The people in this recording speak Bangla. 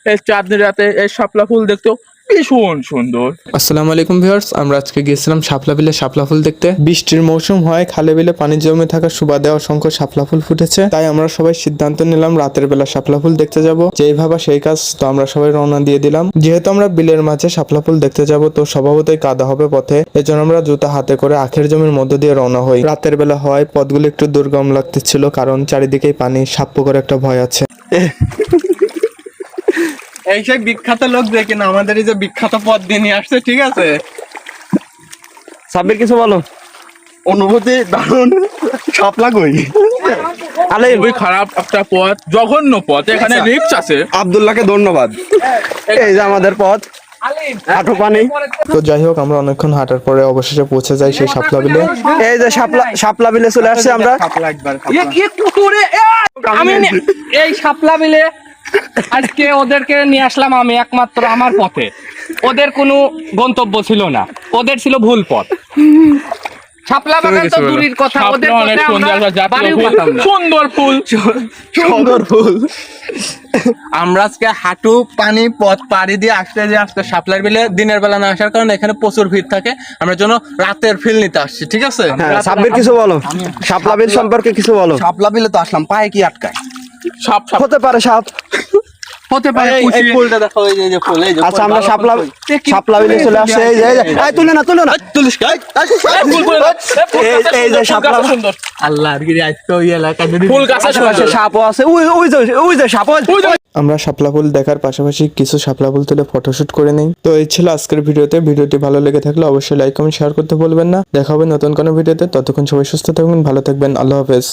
এই চাঁদনি রাতে এই শাপলা ফুল দেখতেও ভীষণ সুন্দর। আসসালামু আলাইকুম ভিউয়ার্স, আমরা আজকে গিয়েছিলাম শাপলা বিলে শাপলা ফুল দেখতে। বৃষ্টির মৌসুম হয়, খালে বিলে পানি জমে থাকা সুবাদে অসংখ্য শাপলা ফুল ফুটেছে। তাই আমরা সবাই সিদ্ধান্ত নিলাম রাতের বেলা শাপলা ফুল দেখতে যাব। যেই ভাবা সেই কাজ, তো আমরা সবাই রওনা দিয়ে দিলাম। যেহেতু আমরা বিলের মাঝে শাপলা ফুল দেখতে যাব, তো স্বভাবতই কাদা হবে পথে, এজন্য আমরা জুতা হাতে করে আখের জমির মধ্য দিয়ে রওনা হই। রাতের বেলা হয়, পথগুলো একটু দুর্গম লাগতেছিল, কারণ চারিদিকেই পানি, সাপ পোকার একটা ভয় আছে। এই সেই বিখ্যাত লোক যে কিনা আমাদের এই যে বিখ্যাত পদ দিয়ে নিয়ে আসছে, ঠিক আছে? সাব্বির কিছু বলো। অনুভূতি দারুণ। শাপলা কই? আলে খুবই খারাপ একটা পথ, জঘন্য পথ, এখানে রিস্ক আছে। আব্দুল্লাহকে ধন্যবাদ। এই যে আমাদের পথ, হাঁটু পানি। তো যাই হোক, আমরা অনেকক্ষণ হাঁটার পরে অবশেষে পৌঁছে যাই সেই শাপলা বিলে। এই যে শাপলা বিলে চলে আসছে আমরা। শাপলা একবার আমি এই শাপলা বিলে আজকে ওদেরকে নিয়ে আসলাম আমি একমাত্র আমার পথে। ওদের কোনো গন্তব্য ছিল না, ওদের ছিল ভুল পথ। শাপলা বাগান তো দূরের কথা, ওদের শাপলা অনেক পথে সুন্দর আমরা একটা জাতীয় বাড়িও ফুল, পেতাম না। সুন্দর ফুল। সুন্দর ফুল। আমরা আজকে হাঁটু পানি পথ পাড়ি দিয়ে আসতে আজকে শাপলার বিলে দিনের বেলা না আসার কারণে এখানে প্রচুর ভিড় থাকে। আমরা জন্য রাতের ফিল নিতে আসছি, ঠিক আছে? হ্যাঁ, সাব্বির কিছু বলো, শাপলা বিল সম্পর্কে কিছু বলো। শাপলা বিলে তো আসলাম, পায়ে কি আটকায়? সাপ সাপ হতে পারে সাপ। হতে পারে এই খুশি। ফুলটা দেখো, এই যে ফুল, এই যে আচ্ছা, আমরা শাপলা বিলে চলে আসছে। এই যে তুলে না তুলিস কি? ফুল করে দাও। এই যে ফুল শাপলা গাছটা সুন্দর। আল্লাহ আর কি আজকে ওই এলাকা যদি ফুল গাছের আশেপাশে সুন্দর। সাপও আছে। ওই যে সাপ। আমরা শাপলা ফুল দেখার পাশাপাশি কিছু শাপলা ফুল তুলে ফটোশুট করে নেই। তো এই ছিল আজকের ভিডিওতে। ভিডিওটি ভালো লেগে থাকলে অবশ্যই লাইক কমেন্ট শেয়ার করতে ভুলবেন না। দেখা হবে নতুন কোনো ভিডিওতে। ততক্ষণ সবাই সুস্থ থাকবেন, ভালো থাকবেন। আল্লাহ হাফেজ।